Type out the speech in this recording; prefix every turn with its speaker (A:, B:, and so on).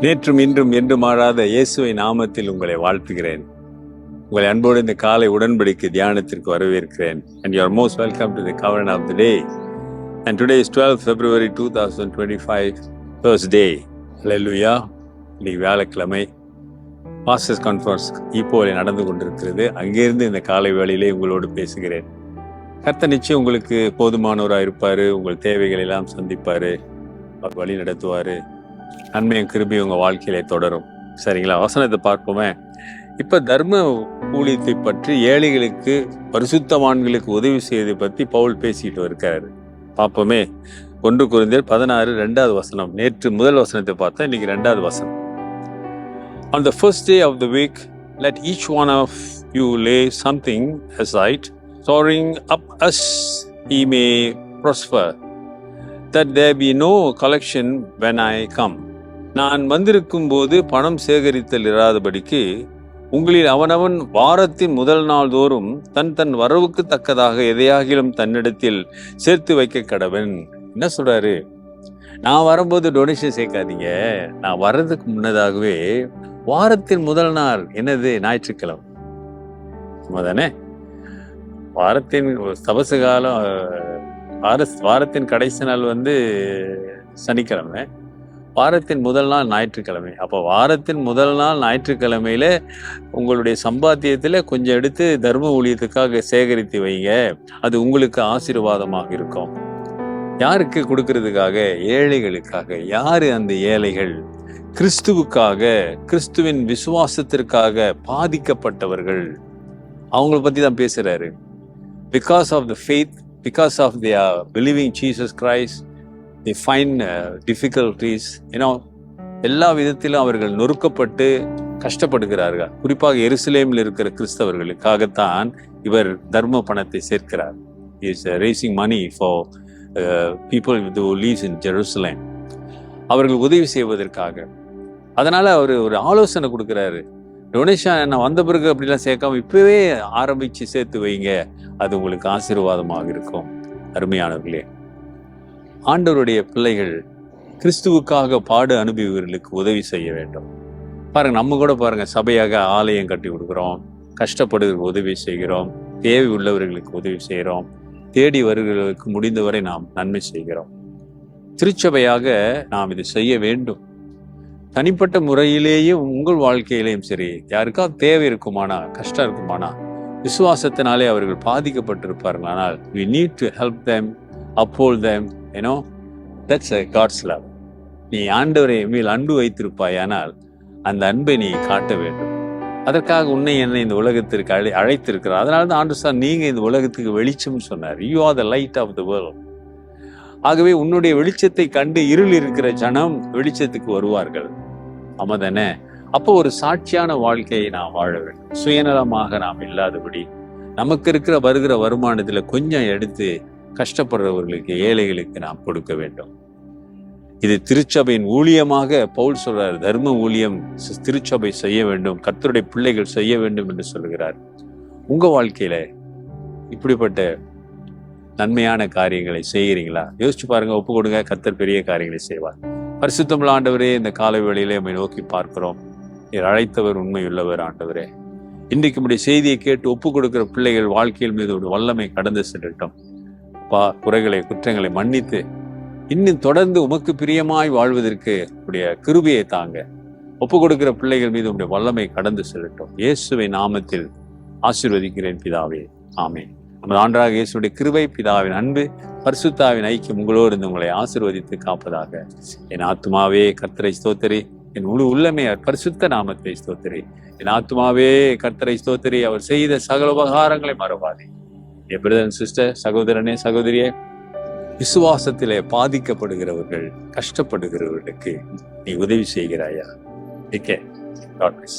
A: நேற்றும் இன்றும் என்று மாறாத இயேசுவை நாமத்தில் உங்களை வாழ்த்துகிறேன். உங்களை அன்போடு இந்த காலை உடன்படிக்கை தியானத்திற்கு வரவேற்கிறேன். And you are most welcome to the covenant of the day. And today is 12th February 2025, Thursday. Hallelujah. இன்னைக்கு வியாழக்கிழமை. பாஸ்டர்ஸ் கான்ஃபரன்ஸ் இப்போது நடந்து கொண்டிருக்கிறது. அங்கிருந்து இந்த காலை வேளையிலே உங்களோடு பேசுகிறேன். கர்த்தர் நிச்சயம் உங்களுக்கு போதுமானவராக இருப்பார். உங்கள் தேவைகள் எல்லாம் சந்திப்பார், வழி நடத்துவார். நன்மையும் கிருபையும் உங்கள் வாழ்க்கையிலே தொடரும். சரிங்களா? வசனத்தை பார்ப்போமே. இப்போ தர்ம ஊழியத்தை பற்றி, ஏழைகளுக்கு பரிசுத்தவான்களுக்கு உதவி செய்வதை பற்றி பவுல் பேசிட்டு இருக்காரு. பார்ப்போமே. 1 கொரிந்தியர் 16 2வது வசனம். நேற்று முதல் வசனத்தை பார்த்தா இன்னைக்கு 2வது வசனம். On the first day of the week, let each one of you lay something aside, storing up as he may prosper, that there be no collection when I come. நான் வந்திருக்கும் போது பணம் சேகரித்தல் இராதபடிக்கு உங்களில் அவனவன் வாரத்தின் முதல் நாள் தோறும் தன் வரவுக்கு தக்கதாக எதையாகிலும் தன்னிடத்தில் சேர்த்து வைக்க கடவன். என்ன சொல்றாரு? நான் வரும்போது டொனேஷன் சேர்க்காதீங்க. நான் வர்றதுக்கு முன்னதாகவே வாரத்தின் முதல் நாள் என்னது? ஞாயிற்றுக்கிழமை தானே. வாரத்தின் தபசு காலம், வாரத்தின் கடைசி நாள் சனிக்கிழமை, வாரத்தின் முதல் நாள் ஞாயிற்றுக்கிழமை. அப்போ வாரத்தின் முதல் நாள் ஞாயிற்றுக்கிழமையில உங்களுடைய சம்பாத்தியத்தில் கொஞ்சம் எடுத்து தர்ம ஊழியத்துக்காக சேகரித்து வைங்க. அது உங்களுக்கு ஆசீர்வாதமாக இருக்கும். யாருக்கு கொடுக்கறதுக்காக? ஏழைகளுக்காக. யாரு அந்த ஏழைகள்? கிறிஸ்துவுக்காக, கிறிஸ்துவின் விசுவாசத்திற்காக பாதிக்கப்பட்டவர்கள். அவங்கள பத்தி தான் பேசுறாரு. Because of the faith, because of their believing Jesus Christ, they find difficulties. எல்லா விதத்திலும் அவர்கள் நொறுக்கப்பட்டு கஷ்டப்படுகிறார்கள். குறிப்பாக எருசலேமில் இருக்கிற கிறிஸ்தவர்களுக்காகத்தான் இவர் தர்ம பணத்தை சேர்க்கிறார். He is raising money for people who live in Jerusalem. அவர்கள் உதவி செய்வதற்காக. அதனால அவர் ஒரு ஆலோசனை கொடுக்கிறாரு. டொனேஷன் நான் வந்த பிறகு அப்படிலாம் சேர்க்காம இப்பவே ஆரம்பிச்சு சேர்த்து வைங்க. அது உங்களுக்கு ஆசீர்வாதமாக இருக்கும். அருமையானவர்களே, ஆண்டவருடைய பிள்ளைகள் கிறிஸ்துவுக்காக பாடு அனுபவிகளுக்கு உதவி செய்ய வேண்டும். பாருங்க, நம்ம கூட பாருங்க, சபையாக ஆலயம் கட்டி கொடுக்குறோம், கஷ்டப்படுவதற்கு உதவி செய்கிறோம், தேவை உள்ளவர்களுக்கு உதவி செய்கிறோம், தேடி வருகிறவர்களுக்கு முடிந்தவரை நாம் நன்மை செய்கிறோம். திருச்சபையாக நாம் இது செய்ய வேண்டும். தனிப்பட்ட முறையிலேயும் உங்கள் வாழ்க்கையிலேயும் சரி, யாருக்காவது தேவை இருக்குமானா, கஷ்டம் இருக்குமானா, விசுவாசத்தினாலே அவர்கள் பாதிக்கப்பட்டிருப்பார்கள். ஆனால் we need to help them, uphold them. That's a God's love. நீ ஆண்டவரை மேல் அன்பு வைத்திருப்பாய், ஆனால் அந்த அன்பை நீ காட்ட வேண்டும். அதற்காக உன்னை என்னை இந்த உலகத்திற்கு அழைத்திருக்கிறார். அதனால தான் ஆண்டு சார், நீங்க இந்த உலகத்துக்கு வெளிச்சம்னு சொன்னார். You are the light of the world. ஆகவே உன்னுடைய வெளிச்சத்தை கண்டு இருள் இருக்கிற ஜனம் வெளிச்சத்துக்கு வருவார்கள். ஆமாதானே? அப்போ ஒரு சாட்சியான வாழ்க்கையை நாம் வாழ வேண்டும். சுயநலமாக நாம் இல்லாதபடி நமக்கு இருக்கிற வருகிற வருமானத்துல கொஞ்சம் எடுத்து கஷ்டப்படுறவர்களுக்கு, ஏழைகளுக்கு நாம் கொடுக்க வேண்டும். இது திருச்சபையின் ஊழியமாக பவுல் சொல்றார். தர்ம ஊழியம் திருச்சபை செய்ய வேண்டும், கர்த்தருடைய பிள்ளைகள் செய்ய வேண்டும் என்று சொல்கிறார். உங்க வாழ்க்கையில இப்படிப்பட்ட நன்மையான காரியங்களை செய்கிறீங்களா? யோசிச்சு பாருங்க, ஒப்பு கொடுங்க. கர்த்தர் பெரிய காரியங்களை செய்வார். பரிசுத்தமுள்ள ஆண்டவரே, இந்த காலை வேளையிலே நம்மை நோக்கி பார்க்கிறோம். நீர் அழைத்தவர் உண்மையுள்ளவர் ஆண்டவரே. இன்றைக்கு நம்முடைய செய்தியை கேட்டு ஒப்பு கொடுக்கிற பிள்ளைகள் வாழ்க்கையில் மீது ஒரு வல்லமை கடந்து செல்லட்டும். குறைகளை, குற்றங்களை மன்னித்து இன்னும் தொடர்ந்து உமக்கு பிரியமாய் வாழ்வதற்கு உடைய கிருபையை தாங்க. ஒப்பு கொடுக்கிற பிள்ளைகள் மீது உடைய வல்லமை கடந்து செல்லட்டும். இயேசுவை நாமத்தில் ஆசீர்வதிக்கிறேன் பிதாவே, ஆமென். நமது ஆண்டவராகிய இயேசுடைய கிருபை, பிதாவின் அன்பு, பரிசுத்தாவின் ஐக்கியம் உங்களோடு இருந்து உங்களை ஆசீர்வதித்து காப்பதாக. என் ஆத்துமாவே கர்த்தரை ஸ்தோத்திரி, என் முழு உள்ளமே பரிசுத்த நாமத்தை ஸ்தோத்திரி. என் ஆத்துமாவே கர்த்தரை ஸ்தோத்திரி, அவர் செய்த சகல உபகாரங்களை மறவாதே. என் பிரதர் அண்ட் சிஸ்டர், சகோதரனே, சகோதரியே, விசுவாசத்திலே பாதிக்கப்படுகிறவர்கள், கஷ்டப்படுகிறவர்களுக்கு நீ உதவி செய்கிறாயா? God bless.